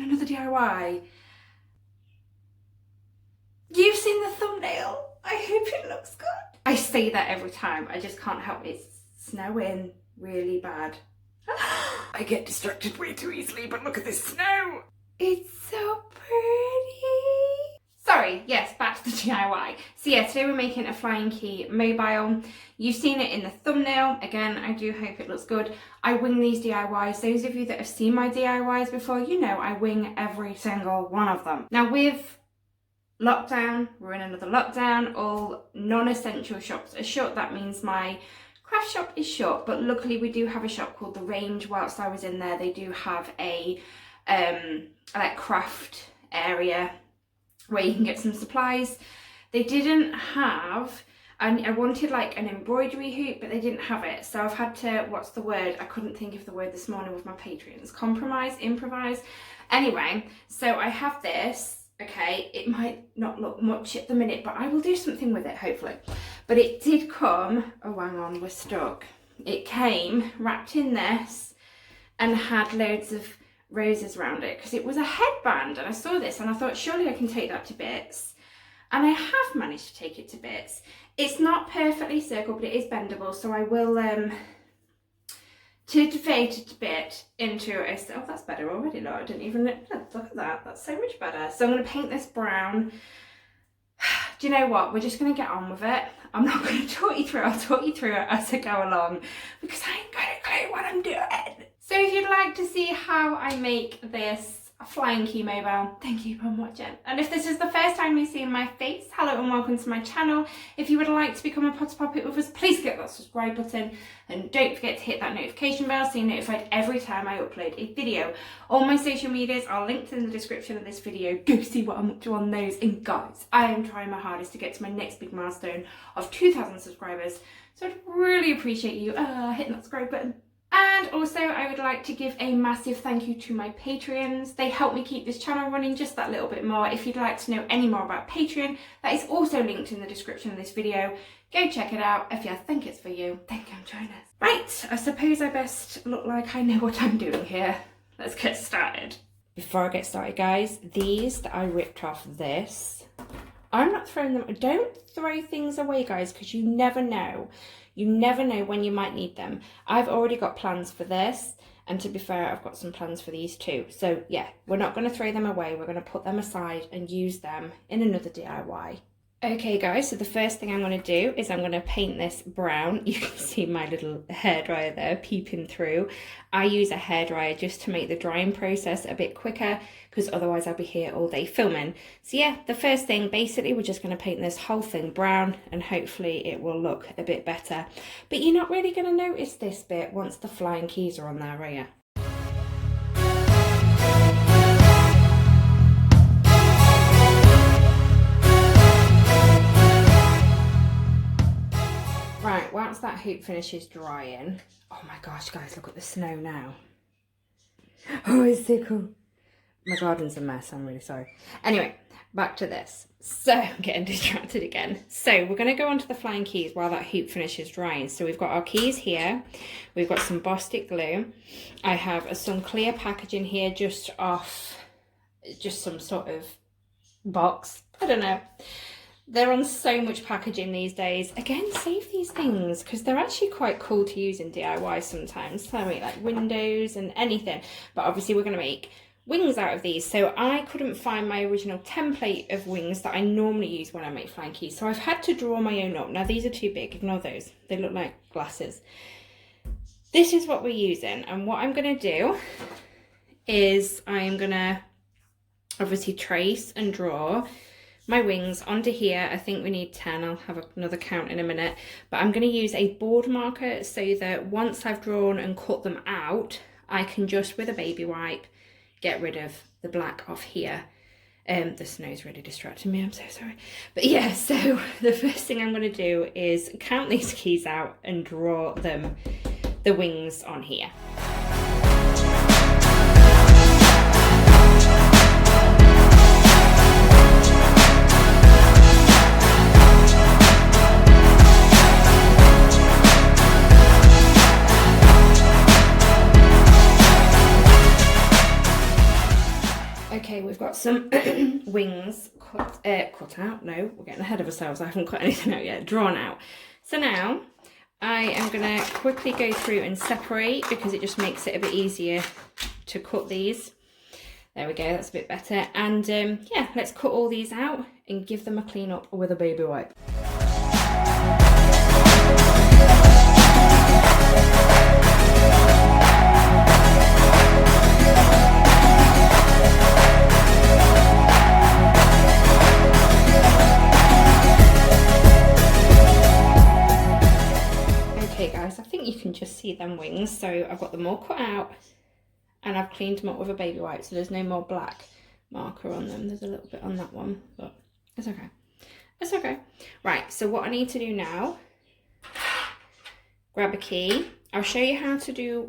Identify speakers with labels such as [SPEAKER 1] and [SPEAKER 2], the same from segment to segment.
[SPEAKER 1] another DIY. You've seen the thumbnail. I hope it looks good. I say that every time. I just can't help it. It's snowing really bad. I get distracted way too easily, but look at this snow. It's so pretty. Sorry, yes, back to the DIY. So yeah, today we're making a flying key mobile. You've seen it in the thumbnail. Again, I do hope it looks good. I wing these DIYs. Those of you that have seen my DIYs before, you know I wing every single one of them. Now with lockdown, we're in another lockdown, all non-essential shops are shut. That means my craft shop is shut, but luckily we do have a shop called The Range. Whilst I was in there, they do have a like craft area where you can get some supplies. They didn't have, and I wanted like an embroidery hoop, but they didn't have it. So I've had to, what's the word? I couldn't think of the word this morning with my Patreons. Improvise. Anyway, so I have this, okay, it might not look much at the minute, but I will do something with it, hopefully. But it did come, oh hang on, we're stuck. It came wrapped in this and had loads of roses around it because it was a headband, and I saw this and I thought surely I can take that to bits, and I have managed to take it to bits. It's not perfectly circled, but it is bendable, so I will defate it a bit into a, oh that's better already, Lord, I didn't even look at that, that's so much better. So I'm going to paint this brown. Do you know what, we're just going to get on with it. I'm not going to talk you through it, I'll talk you through it as I go along because I ain't got a clue what I'm doing. So if you'd like to see how I make this flying key mobile, thank you for watching. And if this is the first time you've seen my face, hello and welcome to my channel. If you would like to become a part of Poppet with us, please click that subscribe button and don't forget to hit that notification bell so you're notified every time I upload a video. All my social medias are linked in the description of this video. Go see what I'm up to on those. And guys, I am trying my hardest to get to my next big milestone of 2,000 subscribers. So I'd really appreciate you hitting that subscribe button. And also I would like to give a massive thank you to my Patreons. They help me keep this channel running just that little bit more. If you'd like to know any more about Patreon, that is also linked in the description of this video. Go check it out. If you think it's for you, then come join us. Right, I suppose I best look like I know what I'm doing here. Let's get started. Before I get started, guys, these that I ripped off this, I'm not throwing them. Don't throw things away, guys, because you never know. You never know when you might need them. I've already got plans for this, and to be fair, I've got some plans for these too. So yeah, we're not going to throw them away. We're going to put them aside and use them in another DIY. Okay guys, so the first thing I'm going to do is I'm going to paint this brown. You can see my little hairdryer there peeping through. I use a hairdryer just to make the drying process a bit quicker because otherwise I'll be here all day filming. So yeah, the first thing, basically we're just going to paint this whole thing brown and hopefully it will look a bit better. But you're not really going to notice this bit once the flying keys are on there, are you? Right, once that hoop finishes drying, oh my gosh guys, look at the snow now. Oh, it's so cool. My garden's a mess, I'm really sorry. Anyway, back to this. So, I'm getting distracted again. So, we're going to go on to the flying keys while that hoop finishes drying. So, we've got our keys here. We've got some Bostik glue. I have some clear packaging here just off, just some sort of box. I don't know. They're on so much packaging these days. Again, save these things because they're actually quite cool to use in DIY sometimes. So I make like windows and anything. But obviously we're going to make wings out of these. So I couldn't find my original template of wings that I normally use when I make flying keys. So I've had to draw my own up. Now these are too big. Ignore those. They look like glasses. This is what we're using. And what I'm going to do is I'm going to obviously trace and draw my wings onto here. I think we need 10. I'll have another count in a minute, but I'm going to use a board marker so that once I've drawn and cut them out, I can just with a baby wipe get rid of the black off here. The snow's really distracting me, I'm so sorry. But yeah, so the first thing I'm going to do is count these keys out and draw them, the wings on here. Okay, we've got some wings cut out. No, we're getting ahead of ourselves. I haven't cut anything out yet. Drawn out. So now I am going to quickly go through and separate because it just makes it a bit easier to cut these. There we go, that's a bit better. And yeah, let's cut all these out and give them a clean up with a baby wipe. Okay guys, I think you can just see them wings. So I've got them all cut out and I've cleaned them up with a baby wipe, so there's no more black marker on them. There's a little bit on that one, but it's okay. It's okay. Right, so what I need to do now, grab a key. I'll show you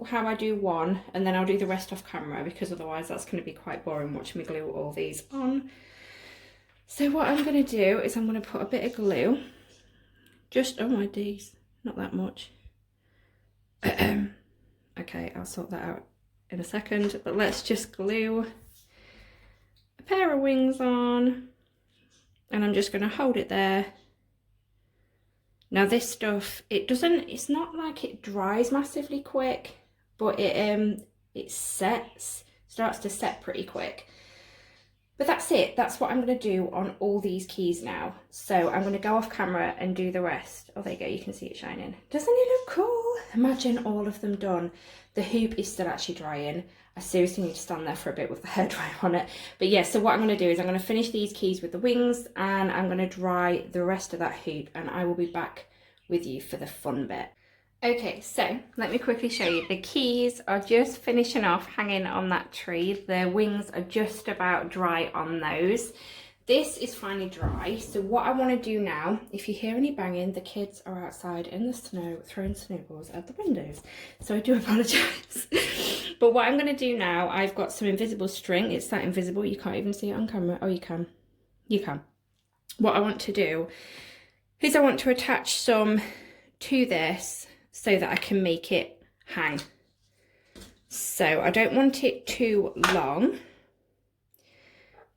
[SPEAKER 1] how I do one, and then I'll do the rest off camera because otherwise that's going to be quite boring watching me glue all these on. So what I'm going to do is I'm going to put a bit of glue. Just, oh my days, not that much. Okay, I'll sort that out in a second, but let's just glue a pair of wings on, and I'm just going to hold it there. Now this stuff, it's not like it dries massively quick, but it starts to set pretty quick. But that's it, that's what I'm going to do on all these keys now. So I'm going to go off camera and do the rest. Oh, there you go, you can see it shining. Doesn't it look cool? Imagine all of them done. The hoop is still actually drying. I seriously need to stand there for a bit with the hairdryer on it. But yeah, so what I'm going to do is I'm going to finish these keys with the wings and I'm going to dry the rest of that hoop and I will be back with you for the fun bit. Okay, so let me quickly show you. The keys are just finishing off hanging on that tree. The wings are just about dry on those. This is finally dry. So what I want to do now, if you hear any banging, the kids are outside in the snow throwing snowballs at the windows. So I do apologise. But what I'm going to do now, I've got some invisible string. It's that invisible, you can't even see it on camera. Oh, you can. You can. What I want to do is I want to attach some to this so that I can make it hang. So I don't want it too long,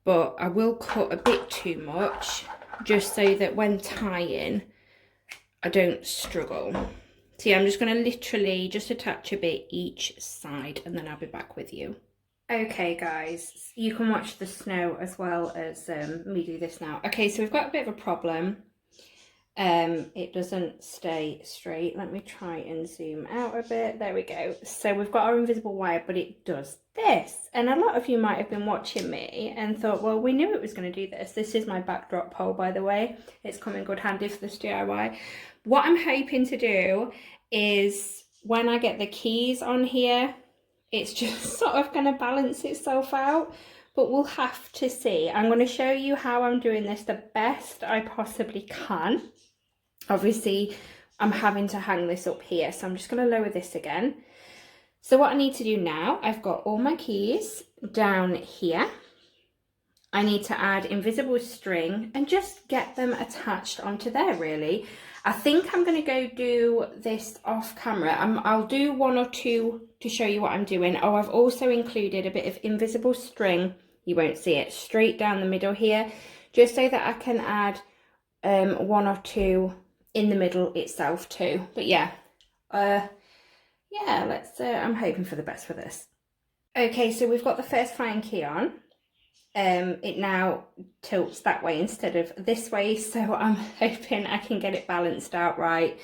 [SPEAKER 1] but I will cut a bit too much just so that when tying, I don't struggle. See, I'm just going to literally just attach a bit each side and then I'll be back with you. Okay guys, you can watch the snow as well as me do this now. Okay, so we've got a bit of a problem. It doesn't stay straight. Let me try and zoom out a bit. There we go. So we've got our invisible wire, but it does this. And a lot of you might have been watching me and thought, well, we knew it was going to do this. This is my backdrop pole, by the way. It's come in good handy for this DIY. What I'm hoping to do is when I get the keys on here, it's just sort of going to balance itself out. But we'll have to see. I'm going to show you how I'm doing this the best I possibly can. Obviously, I'm having to hang this up here, so I'm just going to lower this again. So what I need to do now, I've got all my keys down here. I need to add invisible string and just get them attached onto there, really. I think I'm going to go do this off camera. I'll do one or two to show you what I'm doing. Oh, I've also included a bit of invisible string. You won't see it, straight down the middle here, just so that I can add one or two in the middle itself too. But yeah, let's, I'm hoping for the best for this. Okay, so we've got the first flying key on. It now tilts that way instead of this way, so I'm hoping I can get it balanced out right.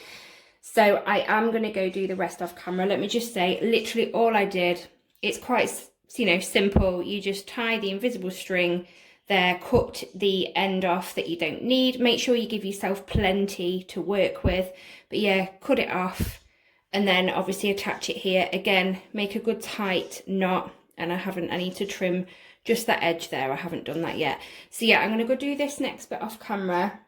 [SPEAKER 1] So I am going to go do the rest off camera. Let me just say, literally all I did, it's quite, you know, simple. You just tie the invisible string there, cut the end off that you don't need. Make sure you give yourself plenty to work with. But yeah, cut it off and then obviously attach it here. Again, make a good tight knot, and I need to trim just that edge there. I haven't done that yet. So yeah, I'm going to go do this next bit off camera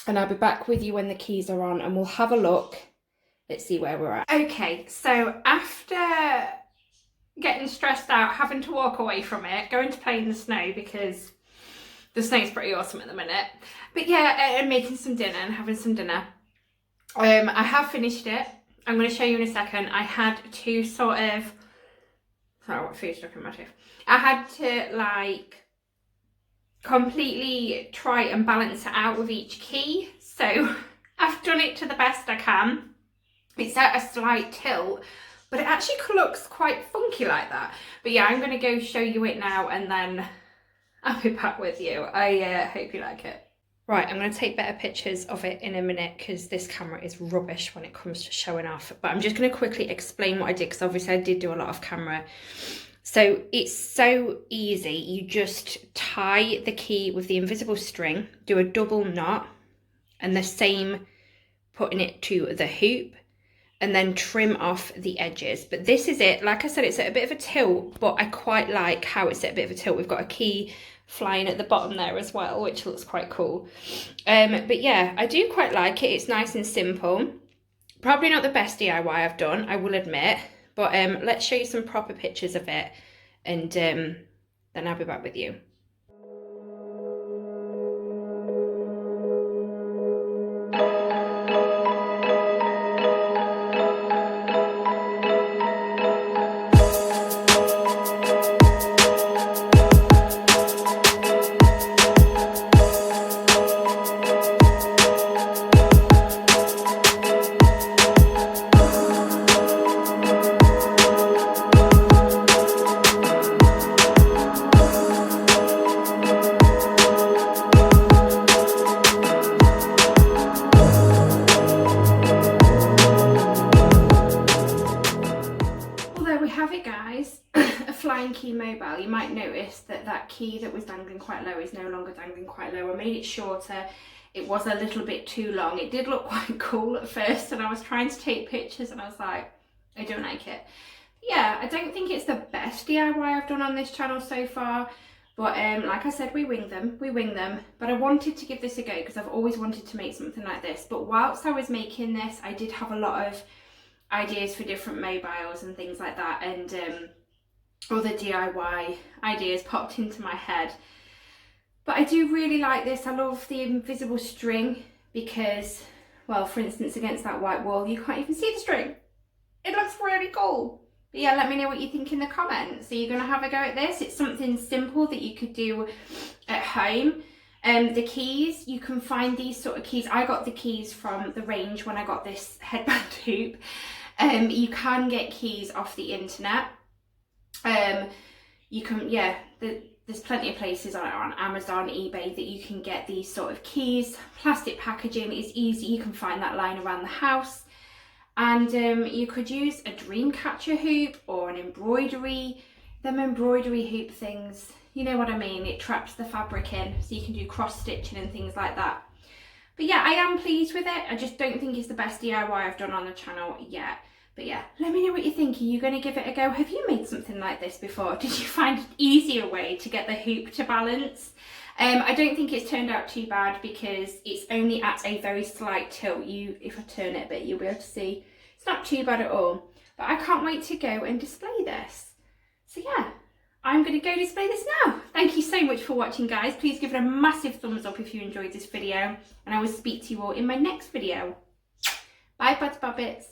[SPEAKER 1] and I'll be back with you when the keys are on and we'll have a look. Let's see where we're at. Okay, so after getting stressed out, having to walk away from it, going to play in the snow because the snow's pretty awesome at the minute. But yeah, and making some dinner and having some dinner. I have finished it. I'm going to show you in a second. I had to sort of Oh, what food stuck in my tooth. I had to like completely try and balance it out with each key. So I've done it to the best I can. It's at a slight tilt, but it actually looks quite funky like that. But yeah, I'm going to go show you it now and then I'll be back with you. I hope you like it. Right, I'm going to take better pictures of it in a minute because this camera is rubbish when it comes to showing off. But I'm just going to quickly explain what I did because obviously I did do a lot of camera. So it's so easy. You just tie the key with the invisible string, do a double knot, and the same putting it to the hoop, and then trim off the edges. But this is it. Like I said, it's at a bit of a tilt, but I quite like how it's at a bit of a tilt. We've got a key flying at the bottom there as well, which looks quite cool. But yeah, I do quite like it. It's nice and simple. Probably not the best DIY I've done, I will admit, but let's show you some proper pictures of it, and then I'll be back with you. Key mobile, you might notice that that key that was dangling quite low is no longer dangling quite low. I made it shorter. It was a little bit too long. It did look quite cool at first and I was trying to take pictures and I was like, I don't like it. Yeah, I don't think it's the best DIY I've done on this channel so far, but like I said, we wing them, but I wanted to give this a go because I've always wanted to make something like this. But whilst I was making this, I did have a lot of ideas for different mobiles and things like that, and other DIY ideas popped into my head. But I do really like this. I love the invisible string because, well, for instance, against that white wall, you can't even see the string. It looks really cool. But yeah, let me know what you think in the comments. Are you going to have a go at this? It's something simple that you could do at home. The keys, you can find these sort of keys. I got the keys from the range when I got this headband hoop. You can get keys off the internet. You can, yeah, there's plenty of places on Amazon, eBay that you can get these sort of keys. Plastic packaging is easy, you can find that lying around the house. And you could use a dream catcher hoop or an embroidery. Them embroidery hoop things, you know what I mean, it traps the fabric in, so you can do cross stitching and things like that. But yeah, I am pleased with it. I just don't think it's the best DIY I've done on the channel yet. But yeah, let me know what you think. Are you going to give it a go? Have you made something like this before? Did you find an easier way to get the hoop to balance? I don't think it's turned out too bad because it's only at a very slight tilt. If I turn it a bit, you'll be able to see. It's not too bad at all. But I can't wait to go and display this. So yeah, I'm going to go display this now. Thank you so much for watching, guys. Please give it a massive thumbs up if you enjoyed this video. And I will speak to you all in my next video. Bye, Buds Bobbits.